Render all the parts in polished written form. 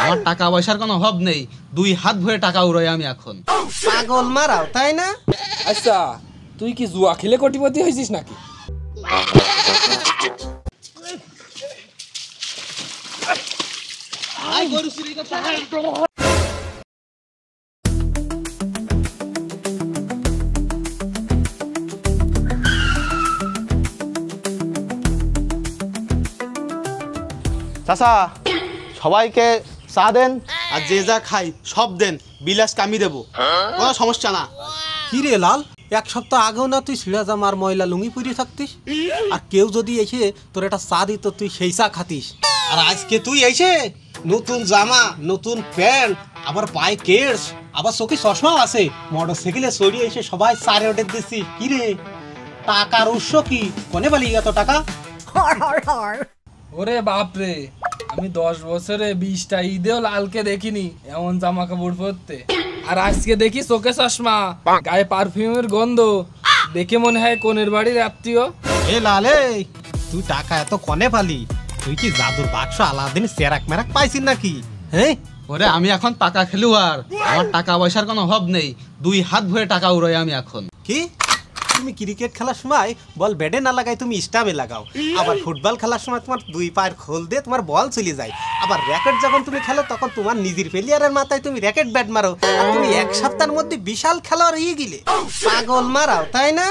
আমার টাকা পয়সার কোনো অভাব নেই, 2 হাত ভরে টাকা উড়াই আমি এখন। পাগল মারাও তাই না? আচ্ছা তুই কি জুয়া খেলে কোটিপতি হয়েছিস নাকি? চাচা সবাইকে চা দেন, আর যে যা খাই সব দেন, বিলাস কামি দেবো, কোনো সমস্যা না। কি রে লাল, 1 সপ্তাহ আগেও না তুই ছিঁড়া জামা আর ময়লা লুঙ্গি পরে থাকতিস, আর কেউ যদি এসে তোর একটা চা দিত তুই সেই চা খাতিস, আর আজকে তুই এসে নতুন জামা, নতুন প্যান্ট, আবার পায়ে কেস, আবার চোখে চশমাও আছে, মোটরসাইকেলে চড়িয়ে এসে সবাই চারে ওঠে দিচ্ছিস। কি রে, টাকার উৎস কি? কোনে পালি এত টাকা? ওরে বাপরে, আমি 10 বছরে 20টা ঈদেও লালকে দেখিনি এমন জামা কাপড় পরতে, আর আজকে দেখি চোখে চশমা, গায়ে পারফিউমের গন্ধ, দেখে মনে হয় কোনের বাড়ির আত্মীয়। এ লালে, তুই টাকা এত কনে পালি? তুই কি জাদুর বাক্স আলাদিন সেরাক মেরাক পাইছিস নাকি? হ্যাঁ ওরে আমি এখন টাকা খেলুয়ার, আমার টাকা পয়সার কোনো অভাব নেই, 2 হাত ভরে টাকা উড়াই আমি এখন। কি তুমি ক্রিকেট খেলার সময় বল ব্যাটে না লাগাই তুমি স্টাম্পে লাগাও, আবার ফুটবল খেলার সময় তোমার 2 পায়ের খোল দিয়ে তোমার বল চলে যায়, আবার র্যাকেট যখন তুমি খেলো তখন তোমার নিজের প্লেয়ারের মাথায় তুমি র্যাকেট ব্যাট মারো, আর তুমি 1 সপ্তাহের মধ্যে বিশাল খেলোয়াড় হয়ে গেলে। পাগল মারাও তাই না?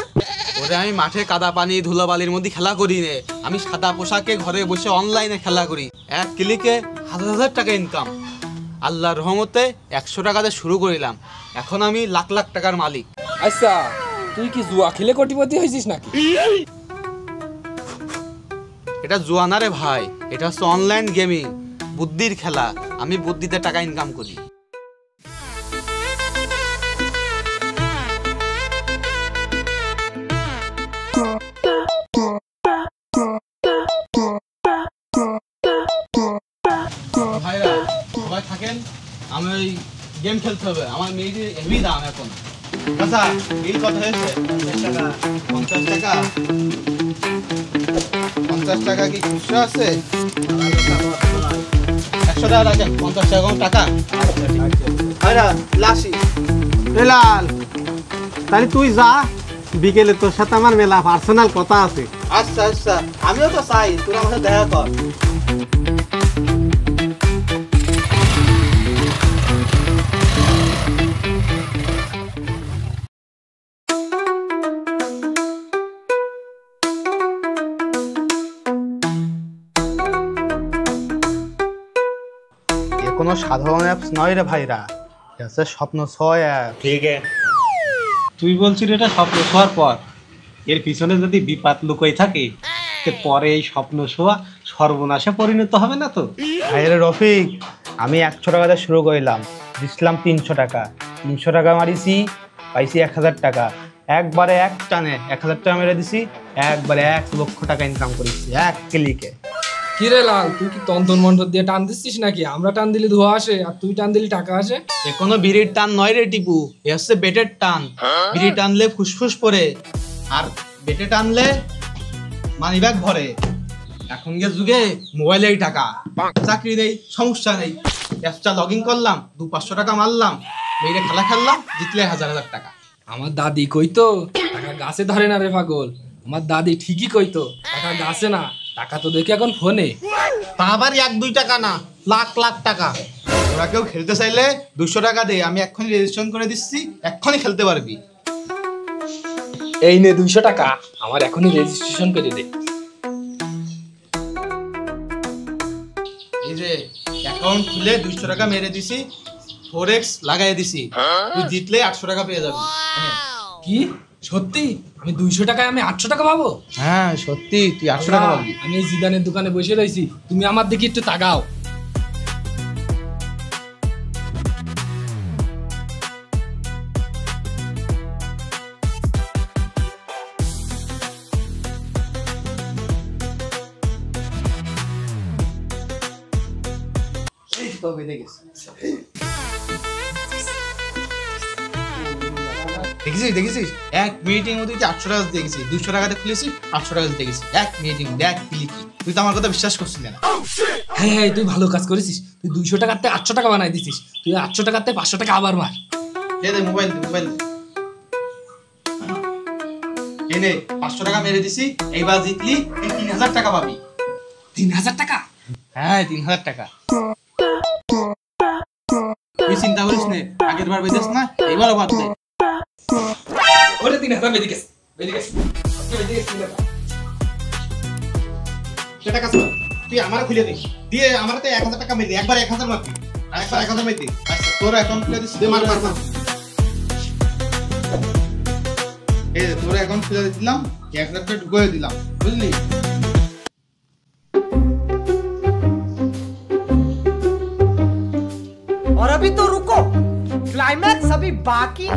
ওরে আমি মাঠে কাদা পানি ধুলাবালির মধ্যে খেলা করি নে, আমি সাদা পোশাকে ঘরে বসে অনলাইনে খেলা করি, 1 ক্লিকে 1000 টাকা ইনকাম। আল্লাহর রহমতে 100 টাকাতে শুরু করিলাম, এখন আমি লাখ লাখ টাকার মালিক। আচ্ছা তুই কি জুয়া খেলে কোটিপতি হয়েছিস নাকি? এটা জুয়া না রে ভাই, এটা হচ্ছে অনলাইন গেমিং, বুদ্ধির খেলা, আমি বুদ্ধিতে টাকা ইনকাম করি। ভাইরা সবাই থাকেন, আমি ওই গেম খেলতে হবে, আমার মেয়েদের হেভি দাম এখন। আচ্ছা বিল কত হয়েছে? 50 টাকা। 50 টাকা কি খুচরা আছে? 100 টাকা রাখেন, 50 টাকা কোন টাকা? ভাইরা লাসি লাল, তাহলে তুই যা, বিকেলে তোর সাথে আমার মেলা পার্সোনাল কথা আছে। আচ্ছা আচ্ছা, আমিও তো চাই তোর আমার সাথে দেখা কর। কোনো সাধারণ অ্যাপস নয় রে ভাইরা, এটা স্বপ্ন 6 অ্যাপ। ঠিক আছে, তুই বলছিস এটা স্বপ্ন শোয়ার পর, এর পিছনে যদি বিপাদ লুকোই থাকে পরে এই স্বপ্ন শোয়া সর্বনাশে পরিণত হবে না তো? ভাইরে রফিক, আমি 100 টাকাতে শুরু করলাম, দিছিলাম 300 টাকা, 300 টাকা মারিছি, পাইছি 1000 টাকা, একবারে এক টানে 1000 টাকা মেরে দিছি, একবারে 1 লক্ষ টাকা ইনকাম করেছি 1 ক্লিকে। কি রে লাল, তুই কি তন্তর মন্ত্র দিয়ে টান দিচ্ছিস নাকি? আমরা টান দিলে ধোয়া আসে, আর তুই টান দিলে টাকা আসে। এ কোনো বিড়ির টান নয় রে টিপু, এ হচ্ছে বেটের টান। বিড়ি টানলে ফুসফুস পরে, আর বেটে টানলে মানিব্যাগ ভরে। এখনকার যুগে মোবাইলেই টাকা, চাকরি নেই সমস্যা নেই, অ্যাপসটা লগ ইন করলাম, 200-500 টাকা মারলাম, মেয়েরে খেলা খেললাম, জিতলে 1000-1000 টাকা। আমার দাদি কইতো টাকা গাছে ধরে না রে পাগল, আমার দাদি ঠিকই কইতো টাকা গাছে না, টাকা তো দেখি এখন ফোনে। তা আবার 1-2 টাকা না, লাখ লাখ টাকা। তোরা কেউ খেলতে চাইলে 200 টাকা দে, আমি এক্ষুনি রেজিস্ট্রেশন করে দিচ্ছি, এক্ষুনি খেলতে পারবি। এই নে 200 টাকা, আমার এখনই রেজিস্ট্রেশন করে দে। এই যে অ্যাকাউন্ট খুলে 200 টাকা মেরে দিছি, ফরেক্স লাগাই দিছি, তুই জিতলে 800 টাকা পেয়ে যাবি। কি সত্যি? আমি 200 টাকায় আমি 800 টাকা পাবো? হ্যাঁ সত্যি, তুই 800 টাকা পাবি। আমি এই জিদানের দোকানে বসে রয়েছি, তুমি আমার দিকে একটু তাকাও। দেখেছিস 1 মিনিটের মধ্যে 800 টাকা দেখেছি, 200 টাকাতে খুলেছি 800 টাকা দেখেছি 1 মিনিটের মধ্যে 1 ক্লিকে। তুই তো আমার কথা বিশ্বাস করছিস না। হ্যাঁ তুই ভালো কাজ করেছিস, তুই 200 টাকাতে 800 টাকা বানাই দিছিস, তুই 800 টাকাতে 500 টাকা আবার মার। দে মোবাইল এনে 500 টাকা মেরে দিছি, এইবার জিতলি এই 3000 টাকা পাবি। 3000 টাকা? হ্যাঁ 3000 টাকা। তুই চিন্তা করিস না, আগের বার বেঁধেছ না, এবারও বাদ দে। ওরে 3000 বেদিকে সেটা কাজ কর, তুই আমার খুলে দিস, দিয়ে আমার তো 1000 টাকা মেরে দে, একবার 1000 মারবি, আরেকবার 1000 মেরে দে। আচ্ছা তোর অ্যাকাউন্ট খুলে দিস, দে মার। এই যে তোর অ্যাকাউন্ট খুলে দিলাম, 1000 টাকা ঢুকিয়ে দিলাম, বুঝলি? और अभी तो रुको, क्लाइमैक्स अभी बाकी।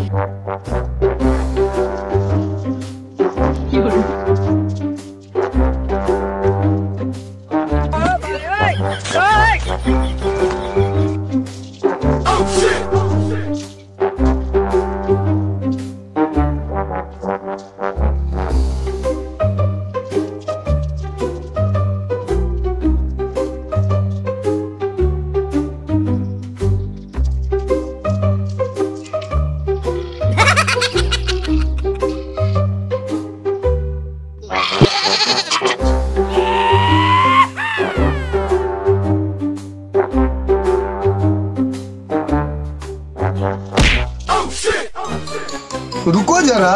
रुको जरा,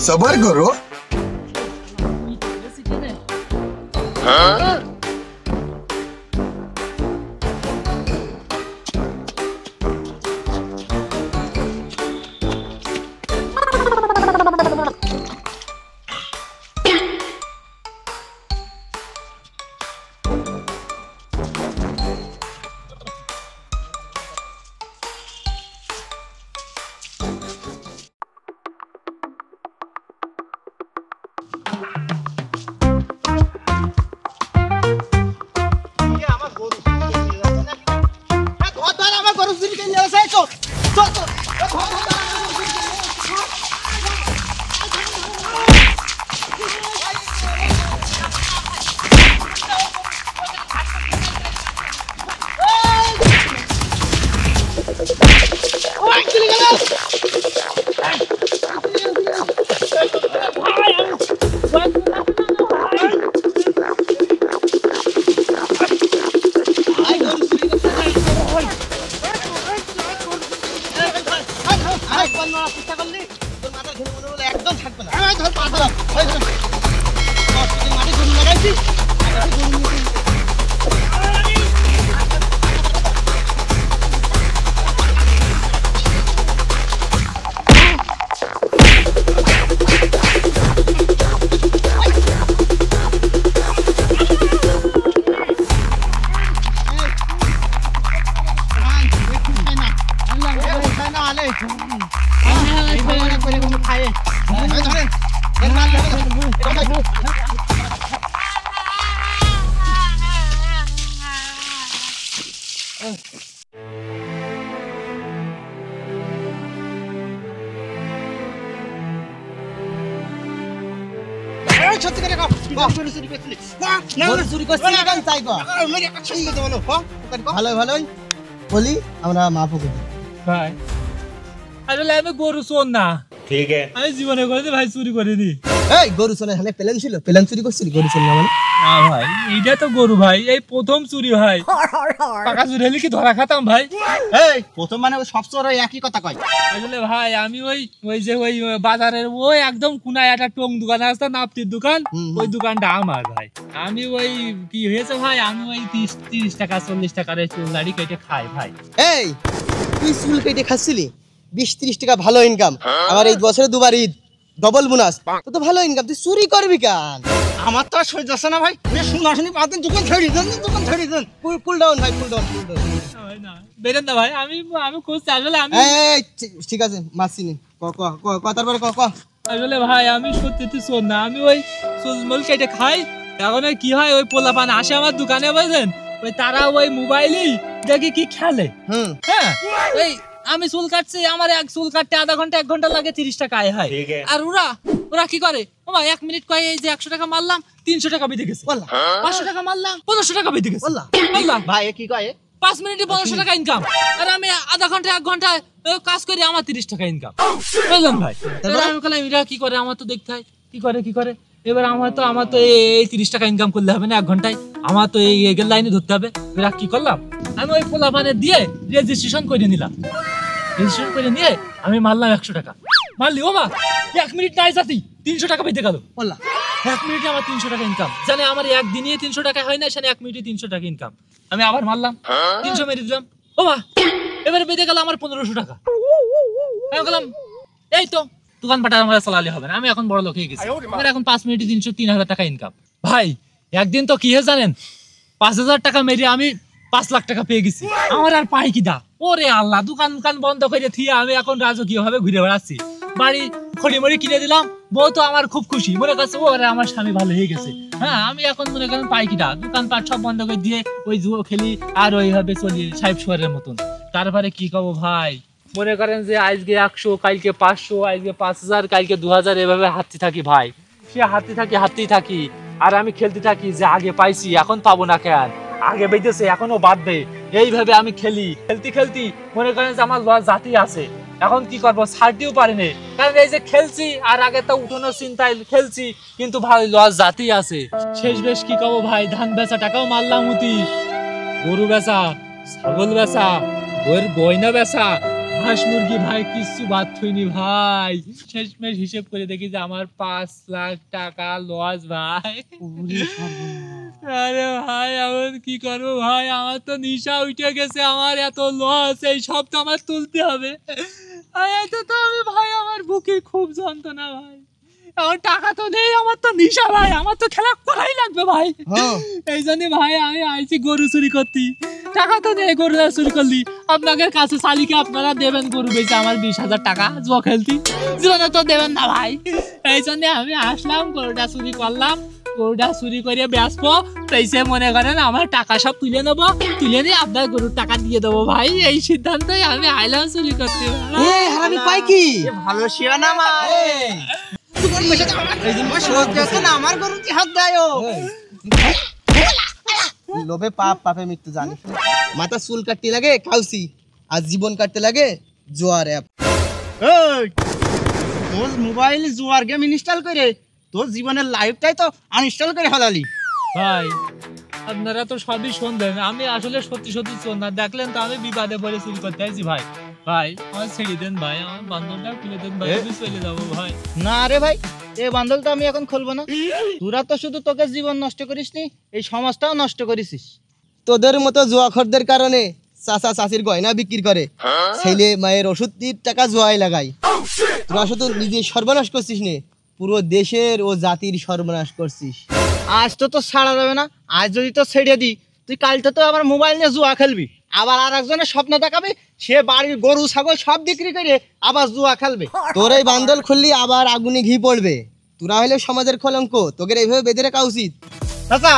सबर करो। ভালোই বলি আমরা মাফ করি ভাই। আসলে আমি গরু চোর না, ঠিক আছে, আমি জীবনে করে ভাই চুরি করিনি। এই গরু চোর এখানে প্ল্যান ছিল, প্ল্যান চুরি করছিলি? গরু চোর না মানে? না ভাই, এইটা তো গরু ভাই, এই প্রথম চুরি ভাই। টাকা চুরি হলে কি ধরা খাতাম ভাই? এই প্রথম মানে সব চোর একই কথা কয়। আসলে ভাই আমি ওই যে ওই বাজারের ওই একদম কোনায় একটা টং দোকান আছে, নাপতির দোকান, ওই দোকানটা আমার ভাই। আমি ওই কি হয়েছে ভাই, আমি ওই 30 টাকা 40 টাকার চুল দাড়ি কেটে খাই ভাই। এই তুই চুল কেটে খাচ্ছিলি? 20-30 টাকা ভালো ইনকাম। আমার এই বছরে দুবার ঈদ, ডবল বোনাস, তো ভালো ইনকাম, তুই চুরি করবি কেন? আমার তো আর সহ্য আছে না ভাই, শুনাশুনি পাতেন দোকান ছেড়ে দেন, দোকান ছেড়ে দেন। কুল ডাউন ভাই, কুল ডাউন। না বেরেন না ভাই, আমি খুঁজছি আসলে। আমি ঠিক আছে মাসি নি, তারপরে আসলে ভাই আমি সত্যি চোর না, আমি ওই চুল কেটে খাই। এখন কি হয়, ওই পোলাপান আসে আমার দোকানে, বুঝলেন, ওই তারা ওই মোবাইলই দেখি কি খেলে। হ্যাঁ, এই আমি চুল কাটছি, আমার এক চুল কাটতে আধা ঘন্টা 1 ঘন্টা লাগে, 30 টাকা আয় হয়। আর ওরা কি করে, ওমা 1 মিনিট কয় এই যে 100 টাকা মারলাম 300 টাকা বেঁধে গেছে, 500 টাকা মারলাম 1500 টাকা বেঁধে গেছে। আল্লাহ ভাই কি কয় 5 মিনিটে 1500 টাকা ইনকাম, আর আমি আধা ঘন্টা 1 ঘন্টা কাজ করি, আমার 30 টাকা ইনকাম। বুঝলেন ভাই? এবার আমি বললাম এরা কি করে, আমার তো দেখতে হয় কি করে। এবার আমার তো এই 30 টাকা ইনকাম করলে হবে না 1 ঘন্টায়, আমার তো এই লাইনে ধরতে হবে। এবার কি করলাম, আমি ওই পোলা মানে দিয়ে রেজিস্ট্রেশন করে নিলাম। রেজিস্ট্রেশন করে নিয়ে আমি মারলাম 100 টাকা। মারলি ও মা 1 মিনিট নাই যাতি 300 টাকা পেতে গেল। 1 মিনিটে আমার 300 টাকা ইনকাম। জানে আমার একদিনে 300 টাকা হয় না, সেখানে 1 মিনিটে 300 টাকা ইনকাম। আমি আবার মারলাম 300 মেরে দিলাম। ও মা এবারে বেঁধে গেল আমার 1500 টাকা। আমি বললাম এই তো দোকান পাটা আমার চালালে হবে না, আমি এখন বড় লোক হয়ে গেছি, আমার এখন 5 মিনিটে 300-3000 টাকা ইনকাম। ভাই একদিন তো কি হয়ে জানেন, 5000 টাকা মেরে আমি 5 লাখ টাকা পেয়ে গেছি। আমার আর পাই কি দা, ওরে আল্লাহ, দোকান বন্ধ করে থিয়ে আমি এখন রাজকীয় ভাবে ঘুরে বেড়াচ্ছি। বাড়ি খড়ি কিনে দিলাম, বউ তো আমার খুব খুশি, মনে করছে ওরে আমার স্বামী ভালো হয়ে গেছে। হ্যাঁ আমি এখন মনে করেন পাই কি দা, দোকান পাট সব বন্ধ করে দিয়ে ওই জুয়ো খেলি আর ওইভাবে চলি সাহেব শোয়ারের মতন। তারপরে কি কব ভাই, মনে করেন যে আজকে 100, কালকে 500, আজকে 5000, কালকে 2000, এভাবে হাঁটতে থাকি ভাই। সে হাঁটতেই থাকি আর আমি খেলতে থাকি যে আগে পাইছি এখন পাবো না কেন, আগে বেঁধেছে এখনো বাঁধবে, এইভাবে আমি খেলতে মনে করেন যে আমার লস জাতি আছে। এখন কি করবো, ছাড়তেও পারিনি, কারণ এই যে খেলছি আর আগে তো উঠানোর চিন্তায় খেলছি, কিন্তু ভাই লস জাতি আছে। শেষ বেশ কি করবো ভাই, ধান বেচা টাকাও মারলাম উতি, গরু বেচা, ছাগল বেচা, বইয়ের গয়না বেচা, হাঁস মুরগি ভাই কিছু বাদ থইনি ভাই। শেষমেশ হিসেব করে দেখি যে আমার 5 লাখ টাকা লস ভাই। আরে ভাই আমার কি করবো ভাই, আমার তো নিশা উঠে গেছে, আমার এত লস, এই সব তো আমার তুলতে হবে। তো আমি ভাই আমার বুকের খুব যন্ত্রণা ভাই, আমার টাকা তো নেই, আমার তো নিশা ভাই, আমার তো খেলা করাই লাগবে ভাই। এই জন্য ভাই আমি আইছি গরু চুরি করতে, টাকা তো নেই, গরু চুরি করলি আপনাদের কাছে শালিকে আপনারা দেবেন গরু বেচে আমার 20,000 টাকা, জুয়া খেলতি জীবনে তো দেবেন না ভাই। এই জন্য আমি আসলাম, গরুটা চুরি করলাম, গরুটা চুরি করে বেচবো, পেয়েছে মনে করেন আমার টাকা সব তুলে নেবো, তুলে নিয়ে আপনার গরুর টাকা দিয়ে দেবো ভাই। এই সিদ্ধান্তই আমি আইলাম চুরি করতে। হারামি পাই কি ভালো শিয়া না মা, আমার গরুতে হাত দেয়, লোভে পাপে মৃত্যু জানিস। মাথা চুল কাটতে লাগে কাউসি, আর জীবন কাটতে লাগে জোয়ার অ্যাপ। তোর মোবাইল জোয়ার গেম ইনস্টল করে তোর জীবনের লাইফটাই তো আনইনস্টল করে ফেলালি ভাই। আপনারা তো সবই শুনলেন, আমি আসলে সত্যি চোর না, দেখলেন তো আমি বিবাদে পড়ে চুরি করতে আইছি ভাই। ভাই আমার ছেড়ে দেন ভাই, আমার বান্ধবটা খুলে দেন ভাই, আমি চলে যাবো ভাই। না রে ভাই, এই বান্ধল তো আমি এখন খুলবো না। তোরা তো শুধু তোকে জীবন নষ্ট করিসনি, এই সমাজটাও নষ্ট করিস। তোদের মতো জুয়াখোরদের কারণে চাচা চাচির গয়না বিক্রি করে, ছেলে মায়ের ওষুধের টাকা জুয়ায় লাগাই। তোরা শুধু নিজের সর্বনাশ করছিস নে, পুরো দেশের ও জাতির সর্বনাশ করছিস। আজ তো তোর ছাড়া যাবে না, আজ যদি তো ছেড়ে দিই তুই কালকে তো আমার মোবাইল নিয়ে জুয়া খেলবি, আবার আর একজনের স্বপ্ন দেখাবি, সে বাড়ির গরু ছাগল সব বিক্রি করে আবার জুয়া খেলবে। তোর এই বান্দল খুললি আবার আগুনে ঘি পড়বে। তোরা হলে সমাজের কলঙ্ক, তোদের এইভাবে বেঁধে রাখা উচিত। চাচা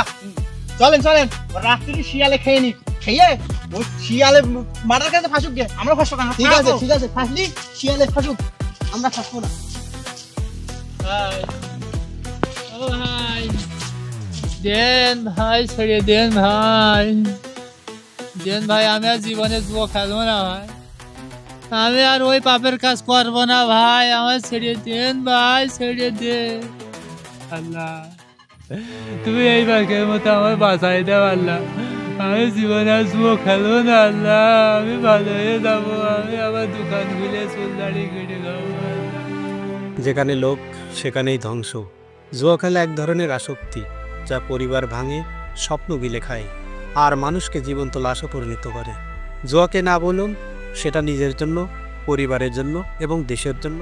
চলেন রাত্রি শিয়ালে খেয়ে নি, খেয়ে ওই শিয়ালে মারার কাছে ফাঁসুক গে, আমরা ফাঁসবো কেন? ঠিক আছে ফাঁসলি শিয়ালে ফাঁসুক, আমরা ফাঁসবো না। ভাই দেন ভাই, ছেড়ে দেন ভাই, আমি আর জীবনে জুয়া খেলবো না ভাই, আমি আর ওই পাপের কাজ করবো না ভাই, আমার ছেড়ে দেন ভাই, ছেড়ে দে। আল্লাহ তুমি এই বাঘের মতো আমার বাঁচাই দাও আল্লাহ, আমি জীবনে আর জুয়া খেলবো না আল্লাহ, আমি ভালো হয়ে যাবো, আমি আবার দোকান খুলে চুল দাড়ি কেটে খাবো। যেখানে লোক সেখানেই ধ্বংস। জুয়া খেলা এক ধরনের আসক্তি, যা পরিবার ভাঙে, স্বপ্ন গিলে খায়, আর মানুষকে জীবন্ত লাশে পরিণত করে। জুয়াকে না বলুন, সেটা নিজের জন্য, পরিবারের জন্য এবং দেশের জন্য